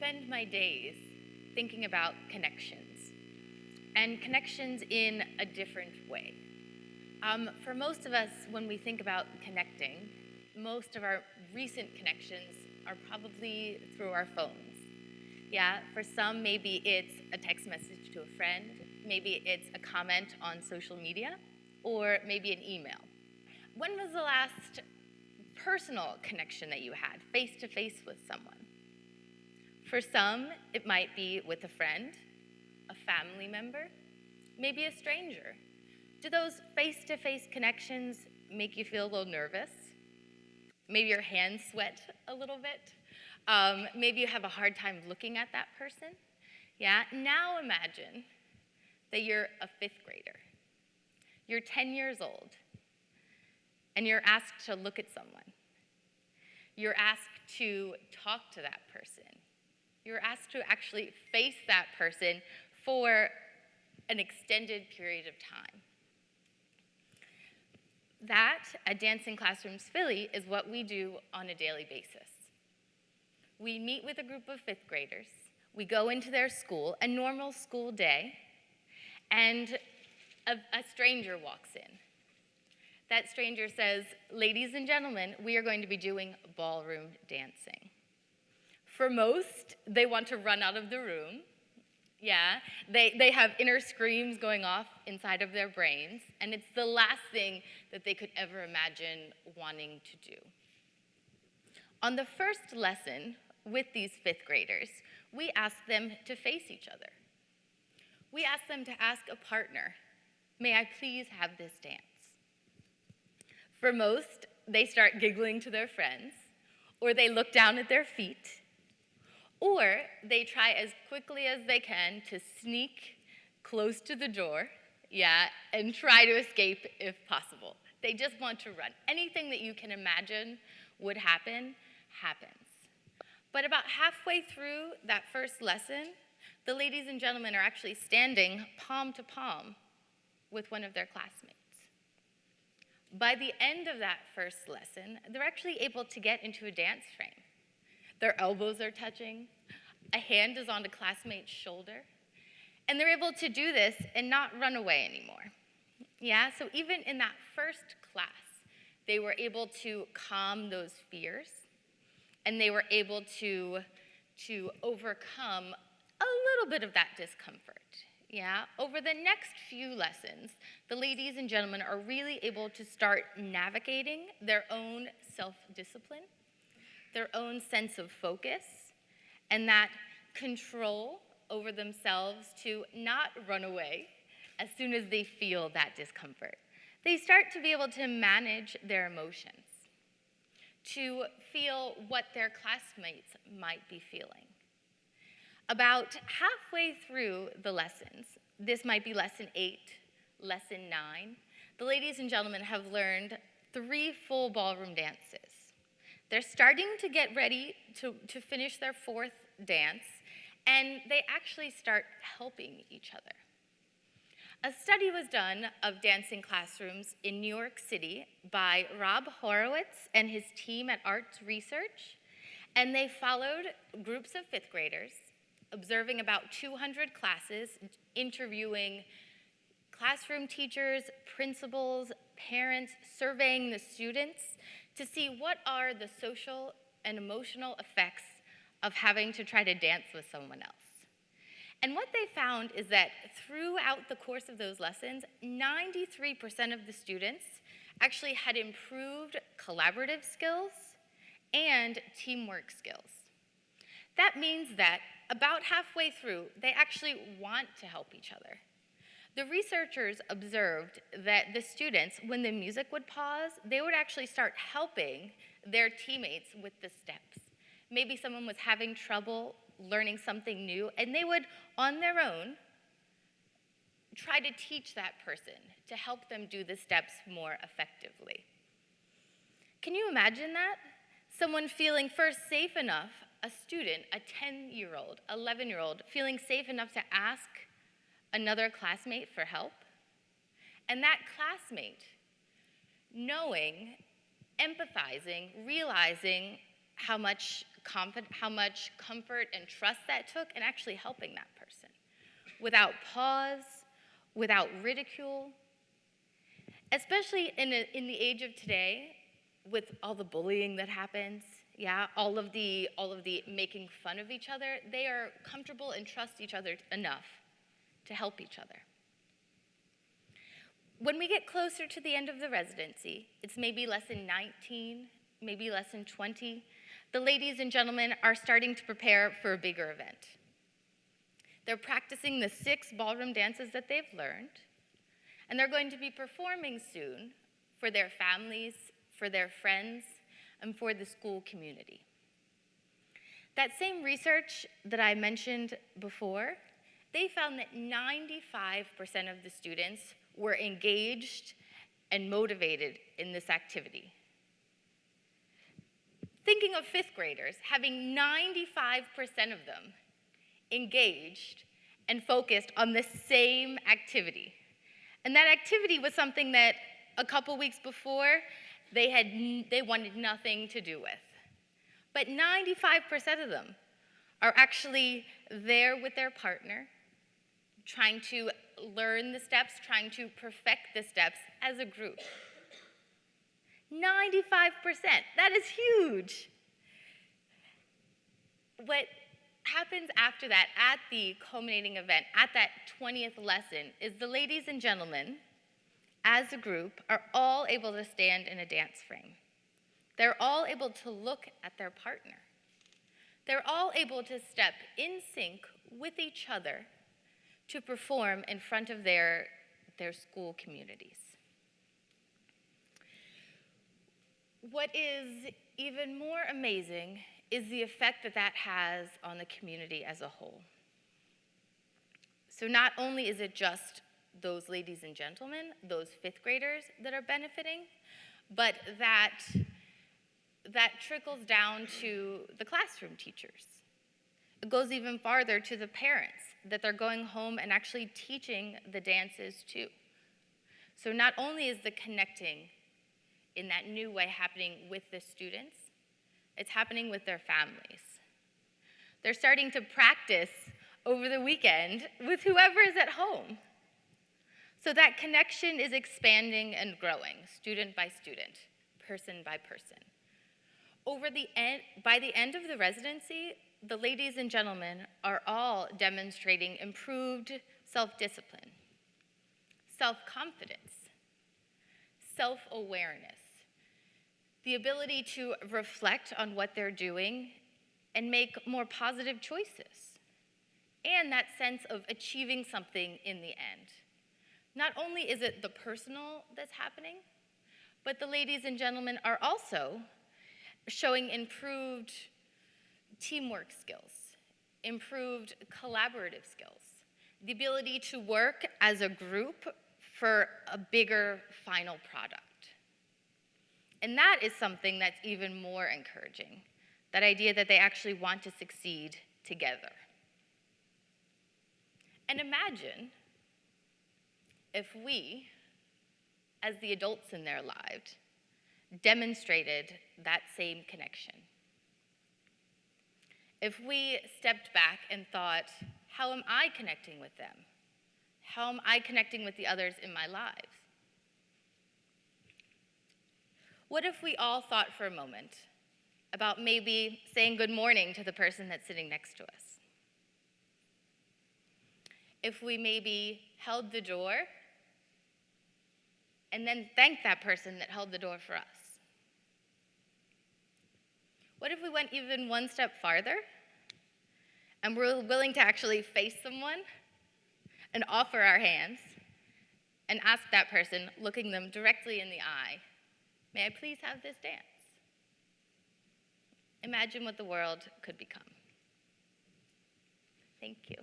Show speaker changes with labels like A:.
A: spend my days thinking about connections, and connections in a different way. For most of us, when we think about connecting, most of our recent connections are probably through our phones. Yeah, for some, maybe it's a text message to a friend, maybe it's a comment on social media, or maybe an email. When was the last personal connection that you had, face-to-face with someone? For some, it might be with a friend, a family member, maybe a stranger. Do those face-to-face connections make you feel a little nervous? Maybe your hands sweat a little bit? Maybe you have a hard time looking at that person? Yeah, now imagine that you're a fifth grader. You're 10 years old, and you're asked to look at someone. You're asked to talk to that person. You're asked to actually face that person for an extended period of time. That, at Dancing Classrooms Philly, is what we do on a daily basis. We meet with a group of fifth graders. We go into their school, a normal school day, and a stranger walks in. That stranger says, "Ladies and gentlemen, we are going to be doing ballroom dancing." For most, they want to run out of the room. Yeah, they have inner screams going off inside of their brains, and it's the last thing that they could ever imagine wanting to do. On the first lesson with these fifth graders, we ask them to face each other. We ask them to ask a partner, "May I please have this dance?" For most, they start giggling to their friends, or they look down at their feet, or they try as quickly as they can to sneak close to the door, yeah, and try to escape if possible. They just want to run. Anything that you can imagine would happen, happens. But about halfway through that first lesson, the ladies and gentlemen are actually standing palm to palm with one of their classmates. By the end of that first lesson, they're actually able to get into a dance frame. Their elbows are touching, a hand is on a classmate's shoulder, and they're able to do this and not run away anymore. Yeah, so even in that first class, they were able to calm those fears, and they were able to overcome a little bit of that discomfort. Yeah, over the next few lessons, the ladies and gentlemen are really able to start navigating their own self-discipline, their own sense of focus, and that control over themselves to not run away as soon as they feel that discomfort. They start to be able to manage their emotions, to feel what their classmates might be feeling. About halfway through the lessons, this might be lesson 8, lesson 9, the ladies and gentlemen have learned 3 full ballroom dances. They're starting to get ready to finish their 4th dance, and they actually start helping each other. A study was done of dancing classrooms in New York City by Rob Horowitz and his team at Arts Research, and they followed groups of 5th graders, observing about 200 classes, interviewing classroom teachers, principals, parents, surveying the students to see what are the social and emotional effects of having to try to dance with someone else. And what they found is that throughout the course of those lessons, 93% of the students actually had improved collaborative skills and teamwork skills. That means that about halfway through, they actually want to help each other. The researchers observed that the students, when the music would pause, they would actually start helping their teammates with the steps. Maybe someone was having trouble learning something new, and they would, on their own, try to teach that person to help them do the steps more effectively. Can you imagine that? Someone feeling first safe enough, a student, a 10-year-old, 11-year-old, feeling safe enough to ask another classmate for help, and that classmate knowing, empathizing, realizing how much comfort and trust that took in actually helping that person. Without pause, without ridicule. Especially in the age of today, with all the bullying that happens, yeah, all of the making fun of each other, they are comfortable and trust each other enough to help each other. When we get closer to the end of the residency, it's maybe lesson 19, maybe lesson 20, the ladies and gentlemen are starting to prepare for a bigger event. They're practicing the 6 ballroom dances that they've learned, and they're going to be performing soon for their families, for their friends, and for the school community. That same research that I mentioned before, they found that 95% of the students were engaged and motivated in this activity. Thinking of 5th graders, having 95% of them engaged and focused on the same activity. And that activity was something that a couple weeks before they wanted nothing to do with. But 95% of them are actually there with their partner, trying to learn the steps, trying to perfect the steps as a group. 95%, that is huge. What happens after that, at the culminating event, at that 20th lesson, is the ladies and gentlemen, as a group, are all able to stand in a dance frame. They're all able to look at their partner. They're all able to step in sync with each other to perform in front of their school communities. What is even more amazing is the effect that that has on the community as a whole. So not only is it just those ladies and gentlemen, those 5th graders that are benefiting, but that trickles down to the classroom teachers. It goes even farther to the parents, that they're going home and actually teaching the dances too. So not only is the connecting in that new way happening with the students, it's happening with their families. They're starting to practice over the weekend with whoever is at home. So that connection is expanding and growing, student by student, person by person. By the end of the residency, the ladies and gentlemen are all demonstrating improved self-discipline, self-confidence, self-awareness, the ability to reflect on what they're doing and make more positive choices, and that sense of achieving something in the end. Not only is it the personal that's happening, but the ladies and gentlemen are also showing improved teamwork skills, improved collaborative skills, the ability to work as a group for a bigger final product. And that is something that's even more encouraging, that idea that they actually want to succeed together. And imagine if we, as the adults in their lives, demonstrated that same connection. If we stepped back and thought, how am I connecting with them? How am I connecting with the others in my lives? What if we all thought for a moment about maybe saying good morning to the person that's sitting next to us? If we maybe held the door and then thanked that person that held the door for us? What if we went even one step farther and we're willing to actually face someone and offer our hands and ask that person, looking them directly in the eye, may I please have this dance? Imagine what the world could become. Thank you.